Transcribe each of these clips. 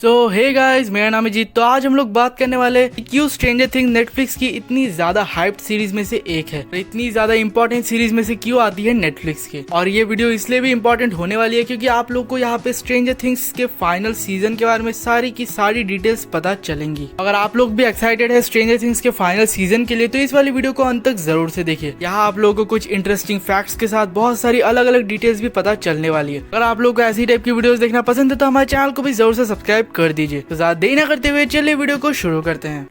तो hey guys, मेरा नाम है जीत। तो आज हम लोग बात करने वाले हैं क्यों स्ट्रेंजर थिंग्स नेटफ्लिक्स की इतनी ज्यादा हाइप्ड सीरीज में से एक है, इतनी ज्यादा इंपॉर्टेंट सीरीज में से क्यों आती है नेटफ्लिक्स के। और ये वीडियो इसलिए भी इंपॉर्टेंट होने वाली है क्योंकि आप लोग को यहाँ पे स्ट्रेंजर थिंग्स के फाइनल सीजन के बारे में सारी की सारी डिटेल्स पता चलेंगी। अगर आप लोग भी एक्साइटेड है स्ट्रेंजर थिंग्स के फाइनल सीजन के लिए तो इस वाली वीडियो को अंत तक जरूर से देखिए। यहाँ आप लोगों को कुछ इंटरेस्टिंग फैक्ट्स के साथ बहुत सारी अलग अलग डिटेल्स भी पता चलने वाली है। अगर आप लोग को ऐसी टाइप की वीडियोस देखना पसंद है तो हमारे चैनल को भी जरूर से सब्सक्राइब कर दीजिए। तो देरी न करते हुए चलिए वीडियो को शुरू करते हैं।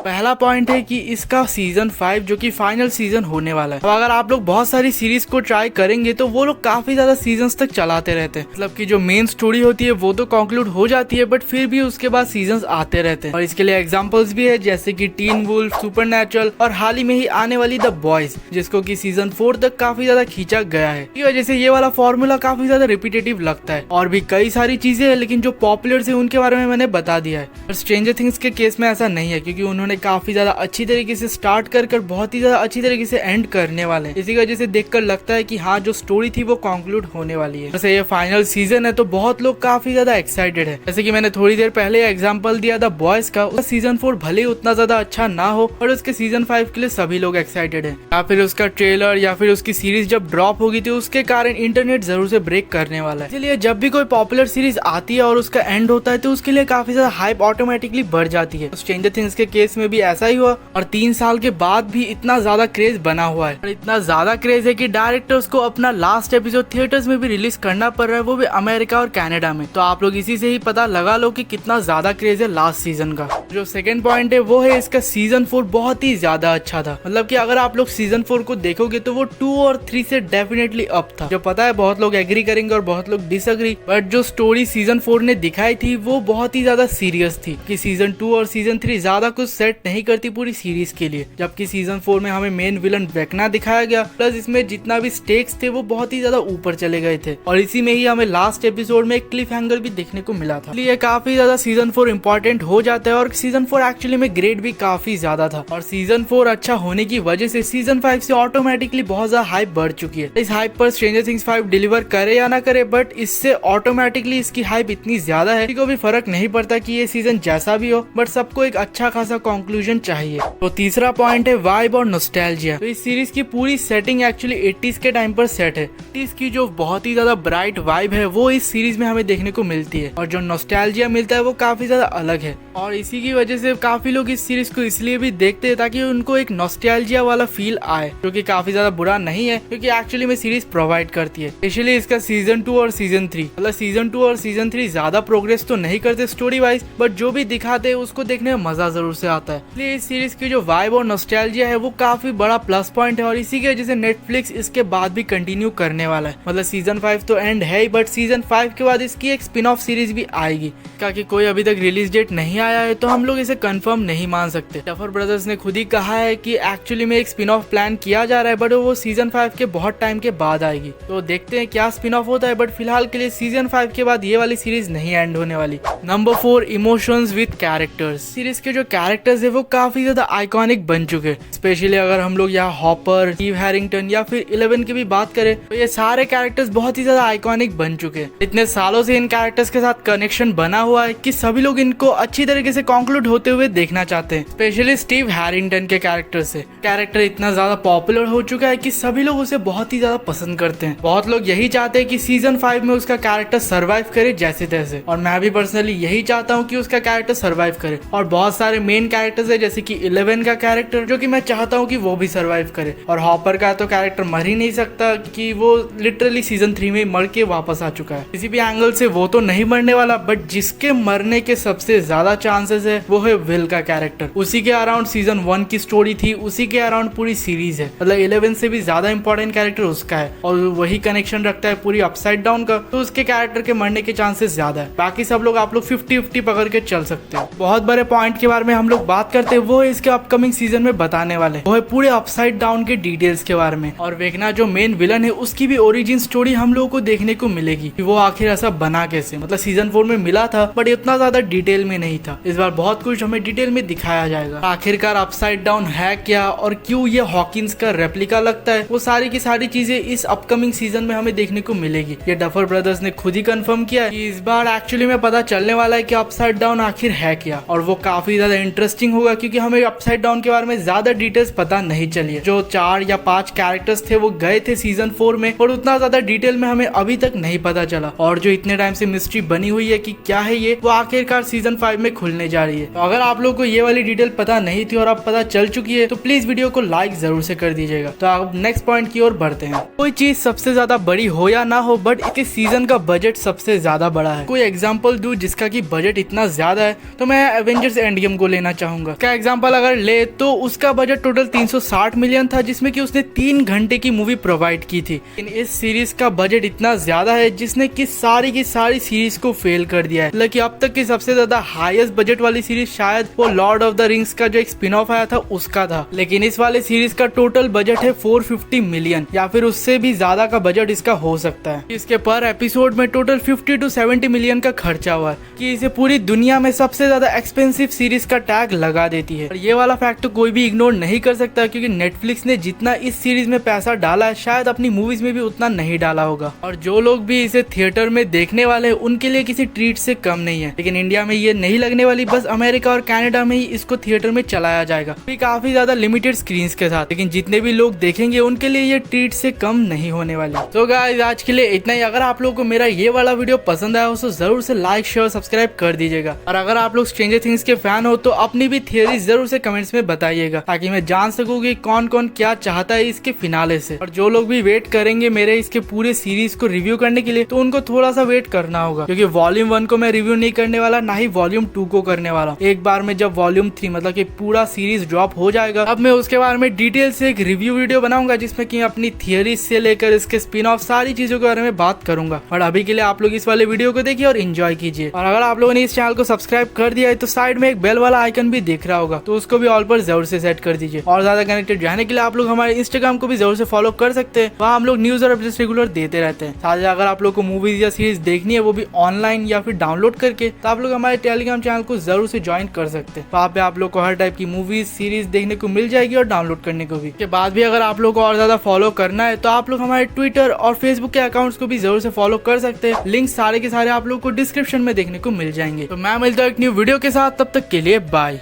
पहला पॉइंट है कि इसका सीजन 5 जो कि फाइनल सीजन होने वाला है। अब अगर आप लोग बहुत सारी सीरीज को ट्राई करेंगे तो वो लोग काफी ज्यादा सीजन्स तक चलाते रहते हैं। मतलब कि जो मेन स्टोरी होती है वो तो कंक्लूड हो जाती है, बट फिर भी उसके बाद सीजन्स आते रहते हैं। और इसके लिए एग्जांपल्स भी है जैसे कि टीन वुल्फ, सुपरनैचुरल और हाल ही में ही आने वाली द बॉयज, जिसको कि सीजन 4 तक काफी ज्यादा खींचा गया है। इस वजह से ये वाला फॉर्मूला काफी ज्यादा रिपीटेटिव लगता है। और भी कई सारी चीजें हैं लेकिन जो पॉपुलर है उनके बारे में मैंने बता दिया है। और स्ट्रेंजर थिंग्स के केस में ऐसा नहीं है क्योंकि उन्होंने काफी ज्यादा अच्छी तरीके से स्टार्ट कर बहुत ही ज्यादा अच्छी तरीके से एंड करने वाले हैं। इसी वजह से देखकर लगता है कि हाँ, जो स्टोरी थी वो कंक्लूड होने वाली है। जैसे ये फाइनल सीजन है तो बहुत लोग काफी ज्यादा एक्साइटेड है। जैसे कि मैंने थोड़ी देर पहले एग्जांपल दिया था बॉयज का, उसका सीजन 4 भले ही उतना ज्यादा अच्छा ना हो और उसके सीजन 5 के लिए सभी लोग एक्साइटेड है। या फिर उसका ट्रेलर या फिर उसकी सीरीज जब ड्रॉप होगी तो उसके कारण इंटरनेट जरूर से ब्रेक करने वाला है। इसलिए जब भी कोई पॉपुलर सीरीज आती है और उसका एंड होता है तो उसके लिए काफी ज्यादा हाइप ऑटोमेटिकली बढ़ जाती है। स्ट्रेंजर थिंग्स के केस में भी ऐसा ही हुआ और 3 साल के बाद भी इतना ज्यादा क्रेज बना हुआ है। और इतना ज्यादा क्रेज है कि डायरेक्टर्स को अपना लास्ट एपिसोड थिएटर्स में भी रिलीज करना पड़ रहा है, वो भी अमेरिका और कनाडा में। तो आप लोग इसी से ही पता लगा लो कि कितना ज्यादा क्रेज है लास्ट सीजन का। जो सेकंड पॉइंट है वो है इसका सीजन 4 बहुत ही ज्यादा अच्छा था। मतलब कि अगर आप लोग सीजन 4 को देखोगे तो वो 2 और 3 से डेफिनेटली अप था। जो पता है बहुत लोग एग्री करेंगे और बहुत लोग डिसएग्री, बट जो स्टोरी सीजन 4 ने दिखाई थी वो बहुत ही ज्यादा सीरियस थी कि सीजन 2 और सीजन 3 ज्यादा कुछ सेट नहीं करती पूरी सीरीज के लिए। जबकि सीजन 4 में हमें मेन विलन वेक्ना दिखाया गया, प्लस इसमें जितना भी स्टेक्स थे वो बहुत ही ज्यादा ऊपर चले गए थे। और इसी में ही हमें लास्ट एपिसोड में एक क्लिफ हैंगर भी देखने को मिला था। इसलिए काफी ज्यादा सीजन 4 इंपॉर्टेंट हो जाता है। और सीजन 4 एक्चुअली में ग्रेड भी काफी ज्यादा था। और सीजन 4 अच्छा होने की वजह से सीजन 5 से ऑटोमेटिकली बहुत ज्यादा हाइप बढ़ चुकी है। इस हाइप पर स्ट्रेंजर थिंग्स 5 डिलीवर करे या ना करे, बट इससे ऑटोमेटिकली इसकी हाइप इतनी ज्यादा है, किसी को भी फर्क नहीं पड़ता कि ये सीजन जैसा भी हो, बट सबको एक अच्छा खासा कंक्लूजन चाहिए। तो तीसरा पॉइंट है वाइब और नॉस्टैल्जिया। तो इस सीरीज की पूरी सेटिंग एक्चुअली 80s के टाइम पर सेट है। 80s की जो बहुत ही ज्यादा ब्राइट वाइब है वो इस सीरीज में हमें देखने को मिलती है। और जो नॉस्टैल्जिया मिलता है वो काफी ज्यादा अलग है। और इसी की वजह से काफी लोग इस सीरीज को इसलिए भी देखते हैं ताकि उनको एक नॉस्टैल्जिया वाला फील आए, जो कि काफी ज्यादा बुरा नहीं है क्योंकि एक्चुअली में सीरीज प्रोवाइड करती है। स्पेशली इसका सीजन 2 और सीजन 3, मतलब सीजन 2 और सीजन 3 ज्यादा प्रोग्रेस तो नहीं करते स्टोरी वाइज, बट जो भी दिखाते हैं उसको देखने में मजा जरूर से आता है। इसलिए इस सीरीज की जो वाइब और नॉस्टैल्जिया है वो काफी बड़ा प्लस पॉइंट है। और इसी की वजह से नेटफ्लिक्स इसके बाद भी कंटिन्यू करने वाला है। मतलब सीजन 5 तो एंड है ही, बट सीजन 5 के बाद इसकी एक स्पिन ऑफ सीरीज भी आएगी। क्योंकि कोई अभी तक रिलीज डेट नहीं आया है तो हम लोग इसे कंफर्म नहीं मान सकते। डफर ब्रदर्स ने खुद ही कहा है कि एक्चुअली में एक स्पिन ऑफ प्लान किया जा रहा है, बट वो सीजन 5 के बहुत टाइम के बाद आएगी। तो देखते हैं क्या स्पिन ऑफ होता है, बट फिलहाल के लिए सीजन 5 के बाद ये वाली सीरीज नहीं एंड होने वाली। Number 4, emotions with characters. Series के जो कैरेक्टर्स है वो काफी ज्यादा आइकॉनिक बन चुके हैं। स्पेशली अगर हम लोग यहाँ हॉपर, स्टीव हैरिंगटन या फिर 11 की भी बात करें तो ये सारे कैरेक्टर्स बहुत ही ज्यादा आइकॉनिक बन चुके हैं। इतने सालों से इन कैरेक्टर्स के साथ कनेक्शन बना हुआ है कि सभी लोग इनको अच्छी तरीके से कंक्लूड होते हुए देखना चाहते हैं। स्पेशली स्टीव हैरिंगटन के कैरेक्टर से कैरेक्टर इतना ज्यादा पॉपुलर हो चुका है कि सभी लोग उसे बहुत ही ज्यादा पसंद करते हैं। बहुत लोग यही चाहते हैं कि सीजन 5 में उसका कैरेक्टर सर्वाइव करे जैसे तैसे, और मैं भी पर्सनली यही चाहता हूँ कि उसका कैरेक्टर सर्वाइव करे। और बहुत सारे मेन कैरेक्टर्स है जैसे कि 11 का कैरेक्टर, जो कि मैं चाहता हूँ कि वो भी सर्वाइव करे। और हॉपर का तो कैरेक्टर मर ही नहीं सकता कि वो लिटरली सीजन 3 में मर के वापस आ चुका है। किसी भी एंगल से वो तो नहीं मरने वाला, बट जिसके मरने के सबसे ज्यादा चांसेस है वो है विल का कैरेक्टर। उसी के अराउंड सीजन 1 की स्टोरी थी, उसी के अराउंड पूरी सीरीज है। मतलब 11 से भी ज्यादा इंपॉर्टेंट कैरेक्टर उसका है और वही कनेक्शन रखता है पूरी अपसाइड डाउन का, तो उसके कैरेक्टर के मरने के चांसेस ज्यादा है। बाकी सब लोग आप लोग 50-50 पकड़ के चल सकते हो। बहुत बड़े पॉइंट के बारे में हम लोग बात करते हैं वो है इसके अपकमिंग सीजन में बताने वाले, वो है पूरे अपसाइड डाउन के डिटेल्स के बारे में। और वेगना जो मेन विलन है उसकी भी ओरिजिन स्टोरी हम लोगों को देखने को मिलेगी कि वो आखिर ऐसा बना कैसे। मतलब सीजन 4 में मिला था बट इतना ज्यादा डिटेल में नहीं था, इस बार बहुत कुछ हमें डिटेल में दिखाया जाएगा। आखिरकार अपसाइड डाउन है क्या और क्यों ये हॉकिंस का रेप्लिका लगता है, वो सारी की सारी चीजें इस अपकमिंग सीजन में हमें देखने को मिलेगी। ये डफर ब्रदर्स ने खुद ही कंफर्म किया कि इस बार एक्चुअली में पता चलने वाला है कि अपसाइड डाउन आखिर है क्या, और वो काफी ज्यादा इंटरेस्टिंग होगा क्योंकि हमें अपसाइड डाउन के बारे में ज्यादा डिटेल्स पता नहीं चली है। जो 4 या 5 कैरेक्टर्स थे वो गए थे सीजन 4 में और उतना ज्यादा डिटेल में हमें अभी तक नहीं पता चला, और जो इतने टाइम से मिस्ट्री बनी हुई है कि क्या है ये, वो आखिरकार सीजन 5 में खुलने जा रही है। तो अगर आप लोग को ये वाली डिटेल पता नहीं थी और अब पता चल चुकी है तो प्लीज वीडियो को लाइक जरूर से कर दीजिएगा। तो अब नेक्स्ट पॉइंट की ओर बढ़ते हैं। कोई चीज सबसे ज्यादा बड़ी हो या ना हो बट इसके सीजन का बजट सबसे ज्यादा बड़ा है। कोई एग्जांपल दूं जिसका की बजट इतना ज्यादा है तो मैं एवेंजर्स एंड गेम को लेना चाहूंगा। इसका एग्जांपल अगर ले तो उसका बजट टोटल 360 मिलियन था जिसमें कि उसने 3 घंटे की मूवी प्रोवाइड की थी। इस सीरीज का बजट इतना ज्यादा है जिसने की सारी सीरीज को फेल कर दिया है। मतलब अब तक की सबसे ज्यादा हाईएस्ट बजट वाली सीरीज शायद वो लॉर्ड ऑफ द रिंग्स का जो एक स्पिन ऑफ आया था उसका था, लेकिन इस वाले सीरीज का टोटल बजट है 450 मिलियन या फिर उससे भी ज्यादा का बजट इसका हो सकता है। इसके पर एपिसोड में टोटल 50 to 70 मिलियन का खर्चा हुआ है कि इसे पूरी दुनिया में सबसे ज्यादा एक्सपेंसिव सीरीज का टैग लगा देती है। और ये वाला फैक्ट तो कोई भी इग्नोर नहीं कर सकता क्योंकि नेटफ्लिक्स ने जितना इस सीरीज में पैसा डाला है शायद अपनी मूवीज में भी उतना नहीं डाला होगा। और जो लोग भी इसे थिएटर में देखने वाले हैं उनके लिए किसी ट्रीट से कम नहीं है, लेकिन इंडिया में ये नहीं लगने वाली, बस अमेरिका और कनाडा में ही इसको थिएटर में चलाया जाएगा, भी काफी ज्यादा लिमिटेड स्क्रीन के साथ। लेकिन जितने भी लोग देखेंगे उनके लिए ये ट्रीट से कम नहीं होने वाली। तो गाइस आज के लिए इतना ही। अगर आप लोगों को मेरा ये वाला वीडियो पसंद आया हो तो जरूर से लाइक शेयर सब्सक्राइब कर दीजिएगा। और अगर आप लोग स्ट्रेंजर थिंग्स के फैन हो तो अपनी भी थियरी जरूर से कमेंट्स में बताइएगा ताकि मैं जान सकूं कि कौन कौन क्या चाहता है इसके फिनाले से। और जो लोग भी वेट करेंगे मेरे इसके पूरे सीरीज को रिव्यू करने के लिए तो उनको थोड़ा सा वेट करना होगा क्योंकि वॉल्यूम 1 को मैं रिव्यू नहीं करने वाला, ना ही वॉल्यूम 2 को करने वाला। एक बार में जब वॉल्यूम 3 मतलब कि पूरा सीरीज ड्रॉप हो जाएगा अब मैं उसके बारे में डिटेल से एक रिव्यू वीडियो बनाऊंगा जिसमें कि अपनी थियरीज से लेकर इसके स्पिन ऑफ सारी चीजों के बारे में बात करूंगा। और अभी के लिए आप लोग इस वाले वीडियो को देखिए और एंजॉय कीजिए। और अगर आप लोगों ने इस चैनल को सब्सक्राइब कर दिया है तो साइड में एक बेल वाला आइकन भी दिख रहा होगा तो उसको भी ऑल पर जरूर से सेट कर दीजिए। और ज्यादा कनेक्टेड रहने के लिए आप लोग हमारे इंस्टाग्राम को भी जरूर से फॉलो कर सकते हैं, वहाँ हम लोग न्यूज और अपडेट्स रेगुलर देते रहते हैं। साथ ही अगर आप लोग को मूवीज या सीरीज देखनी है वो भी ऑनलाइन या फिर डाउनलोड करके तो आप लोग हमारे टेलीग्राम चैनल को जरूर से ज्वाइन कर सकते हैं। वहाँ पे आप लोग को हर टाइप की मूवीज सीरीज देखने को मिल जाएगी और डाउनलोड करने को भी। के बाद भी अगर आप लोग को और ज्यादा फॉलो करना है तो आप लोग हमारे ट्विटर और फेसबुक के अकाउंट्स को भी जरूर से फॉलो कर सकते हैं। लिंक सारे के सारे आप लोग को डिस्क्रिप्शन में देखने को मिल जाएंगे। तो मैं मिलता हूँ एक न्यू वीडियो के साथ, तब तक के लिए बाय।